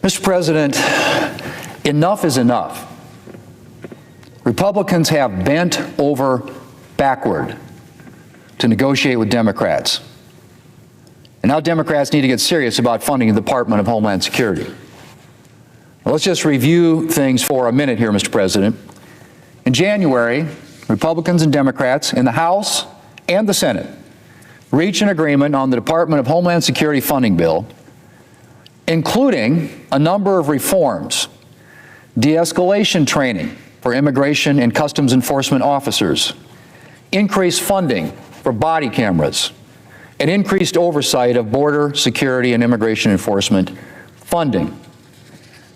Mr. President, enough is enough. Republicans have bent over backward to negotiate with Democrats. And now Democrats need to get serious about funding the Department of Homeland Security. Well, let's just review things for a minute here, Mr. President. In January, Republicans and Democrats in the House and the Senate reached an agreement on the Department of Homeland Security funding bill, including a number of reforms: de-escalation training for immigration and customs enforcement officers, increased funding for body cameras, and increased oversight of border security and immigration enforcement funding.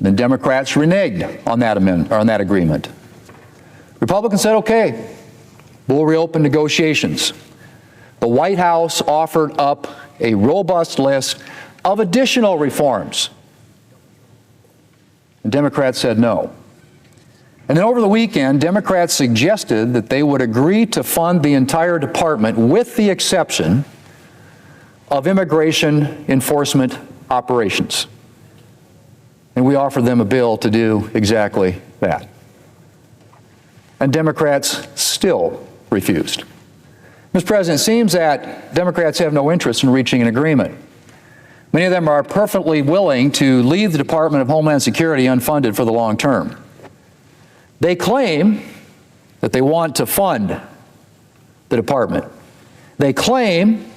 The Democrats reneged on that agreement. Republicans said, okay, we'll reopen negotiations. The White House offered up a robust list of additional reforms. The Democrats said no. And then over the weekend, Democrats suggested that they would agree to fund the entire department with the exception of immigration enforcement operations. And we offered them a bill to do exactly that. And Democrats still refused. Mr. President, it seems that Democrats have no interest in reaching an agreement. Many of them are perfectly willing to leave the Department of Homeland Security unfunded for the long term. They claim that they want to fund the department. They claim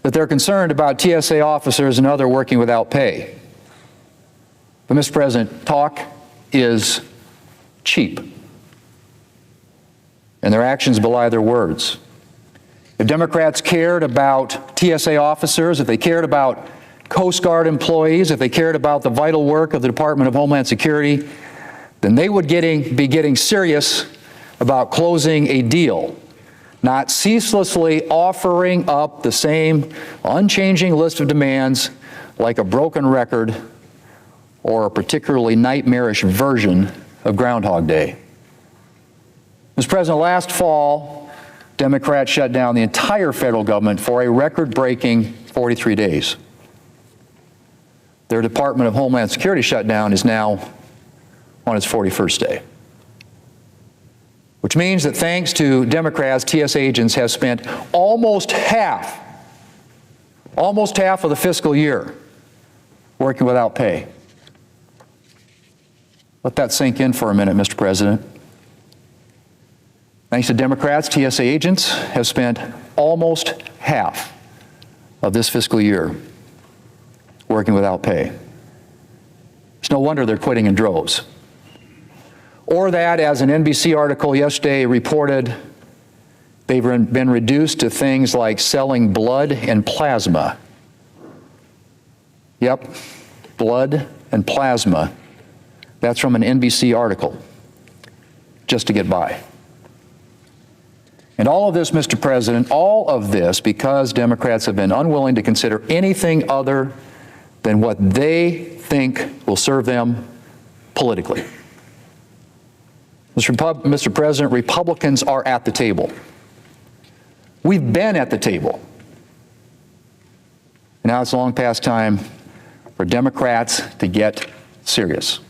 that they're concerned about TSA officers and others working without pay. But, Mr. President, talk is cheap, and their actions belie their words. If Democrats cared about TSA officers, if they cared about Coast Guard employees, if they cared about the vital work of the Department of Homeland Security, then they would be getting serious about closing a deal, not ceaselessly offering up the same unchanging list of demands like a broken record or a particularly nightmarish version of Groundhog Day. Mr. President, last fall, Democrats shut down the entire federal government for a record-breaking 43 days. Their Department of Homeland Security shutdown is now on its 41st day, which means that thanks to Democrats, TSA agents have spent almost half of the fiscal year working without pay. Let that sink in for a minute, Mr. President. Thanks to Democrats, TSA agents have spent almost half of this fiscal year working without pay. It's no wonder they're quitting in droves. Or that, as an NBC article yesterday reported, they've been reduced to things like selling blood and plasma. Yep, blood and plasma. That's from an NBC article, just to get by. And all of this, Mr. President, all of this because Democrats have been unwilling to consider anything other than what they think will serve them politically. Mr. President, Republicans are at the table. We've been at the table. And now it's long past time for Democrats to get serious.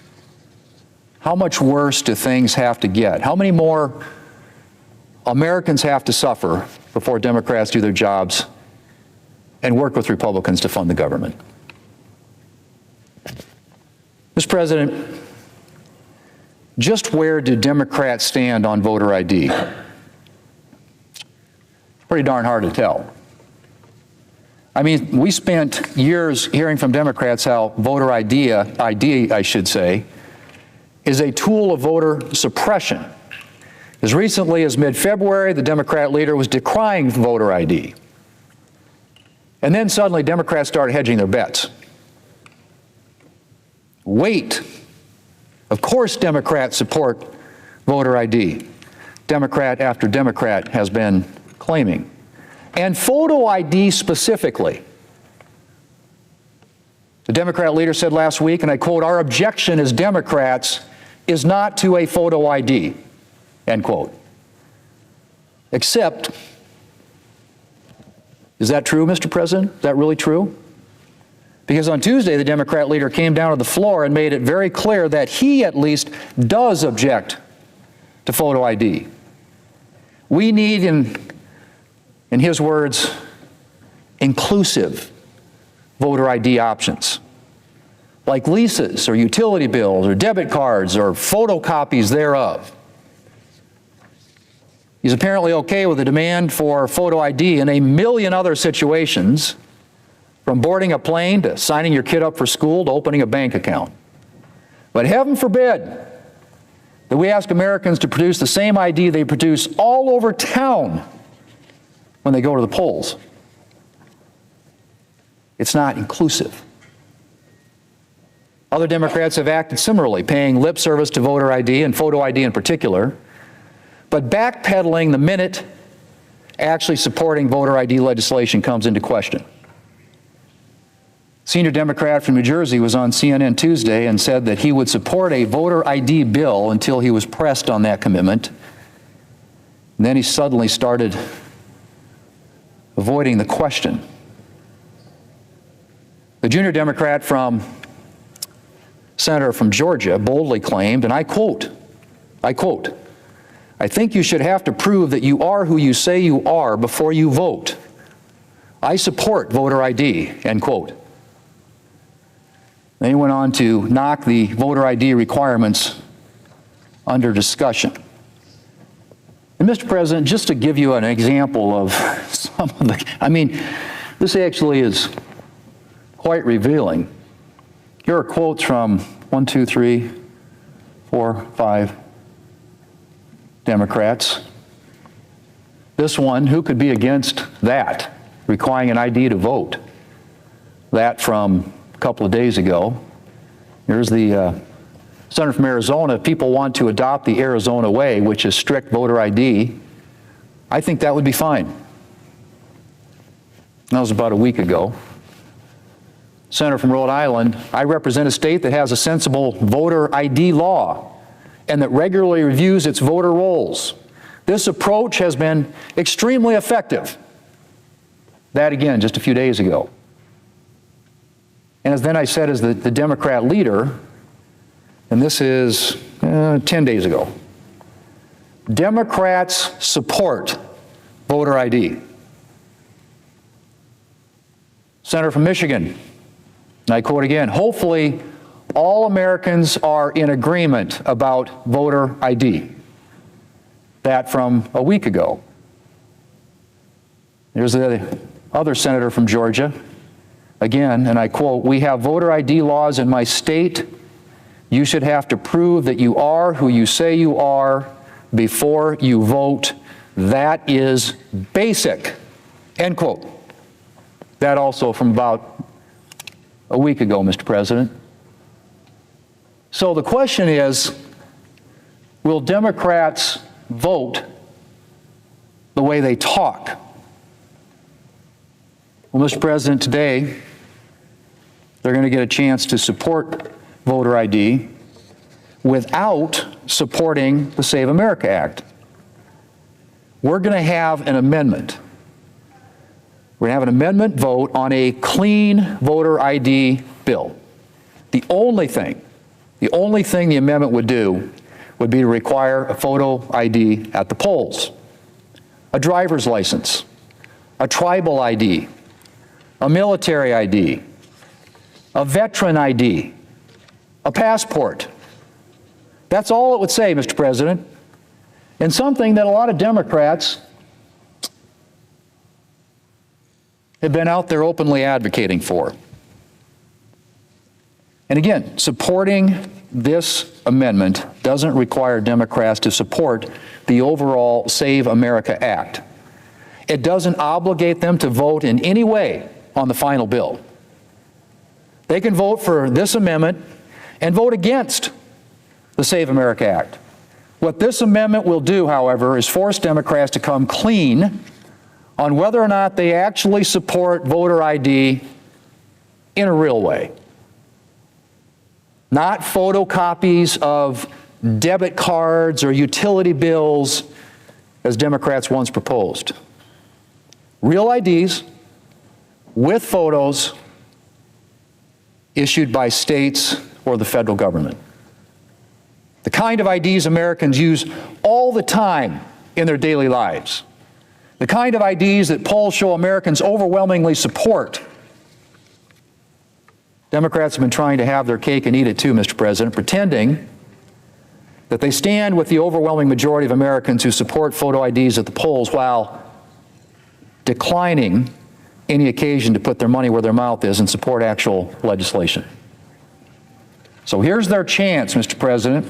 How much worse do things have to get? How many more Americans have to suffer before Democrats do their jobs and work with Republicans to fund the government? Mr. President, just where do Democrats stand on voter ID? Pretty darn hard to tell. I mean, we spent years hearing from Democrats how voter ID, I should say, is a tool of voter suppression. As recently as mid-February, the Democrat leader was decrying voter ID. And then suddenly Democrats started hedging their bets. Wait. Of course Democrats support voter ID. Democrat after Democrat has been claiming. And photo ID specifically. The Democrat leader said last week, and I quote, "Our objection as Democrats is not to a photo ID," end quote. Except, is that true, Mr. President? Is that really true? Because on Tuesday, the Democrat leader came down to the floor and made it very clear that he at least does object to photo ID. We need, in his words, inclusive voter ID options, like leases or utility bills or debit cards or photocopies thereof. He's apparently okay with the demand for photo ID in a million other situations, from boarding a plane to signing your kid up for school to opening a bank account. But heaven forbid that we ask Americans to produce the same ID they produce all over town when they go to the polls. It's not inclusive. Other Democrats have acted similarly, paying lip service to voter ID and photo ID in particular, but backpedaling the minute actually supporting voter ID legislation comes into question. Senior Democrat from New Jersey was on CNN Tuesday and said that he would support a voter ID bill until he was pressed on that commitment. And then he suddenly started avoiding the question. The junior Democrat senator from Georgia boldly claimed, and I quote, "I think you should have to prove that you are who you say you are before you vote. I support voter ID," end quote. Then he went on to knock the voter ID requirements under discussion. And Mr. President, just to give you an example of some of the, this actually is quite revealing. Here are quotes from 1, 2, 3, 4, 5 Democrats. This one, who could be against that, requiring an ID to vote? That from a couple of days ago. Here's the senator from Arizona. If people want to adopt the Arizona way, which is strict voter ID, I think that would be fine. That was about a week ago. Senator from Rhode Island, I represent a state that has a sensible voter ID law and that regularly reviews its voter rolls. This approach has been extremely effective. That again, just a few days ago. And as then I said as the Democrat leader, and this is 10 days ago, Democrats support voter ID. Senator from Michigan, and I quote again, hopefully all Americans are in agreement about voter ID. That from a week ago. There's the other senator from Georgia. Again, and I quote, we have voter ID laws in my state. You should have to prove that you are who you say you are before you vote. That is basic. End quote. That also from about a week ago, Mr. President. So the question is, will Democrats vote the way they talk? Well, Mr. President, today, they're going to get a chance to support voter ID without supporting the Save America Act. We're going to have an amendment. We're going to have an amendment vote on a clean voter ID bill. The only thing the amendment would do would be to require a photo ID at the polls, a driver's license, a tribal ID, a military ID, a veteran ID, a passport. That's all it would say, Mr. President, and something that a lot of Democrats have been out there openly advocating for. And again, supporting this amendment doesn't require Democrats to support the overall Save America Act. It doesn't obligate them to vote in any way on the final bill. They can vote for this amendment and vote against the Save America Act. What this amendment will do, however, is force Democrats to come clean on whether or not they actually support voter ID in a real way. Not photocopies of debit cards or utility bills, as Democrats once proposed. Real IDs with photos issued by states or the federal government. The kind of IDs Americans use all the time in their daily lives. The kind of IDs that polls show Americans overwhelmingly support. Democrats have been trying to have their cake and eat it too, Mr. President, pretending that they stand with the overwhelming majority of Americans who support photo IDs at the polls while declining any occasion to put their money where their mouth is and support actual legislation. So here's their chance, Mr. President.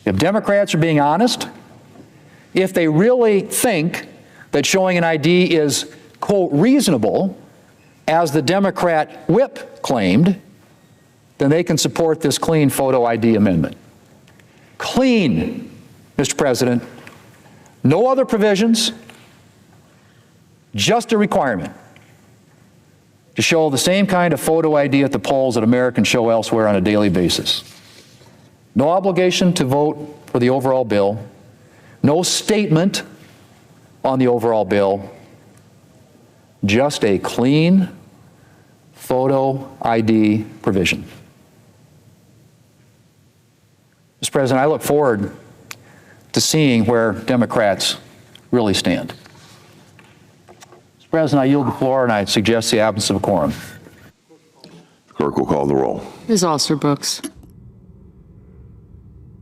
If Democrats are being honest, if they really think that showing an ID is, quote, reasonable, as the Democrat whip claimed, then they can support this clean photo ID amendment. Clean, Mr. President. No other provisions, just a requirement to show the same kind of photo ID at the polls that Americans show elsewhere on a daily basis. No obligation to vote for the overall bill, no statement on the overall bill, just a clean photo ID provision. Mr. President, I look forward to seeing where Democrats really stand. Mr. President, I yield the floor and I suggest the absence of a quorum. Clerk will call the roll. Ms. Alster Brooks.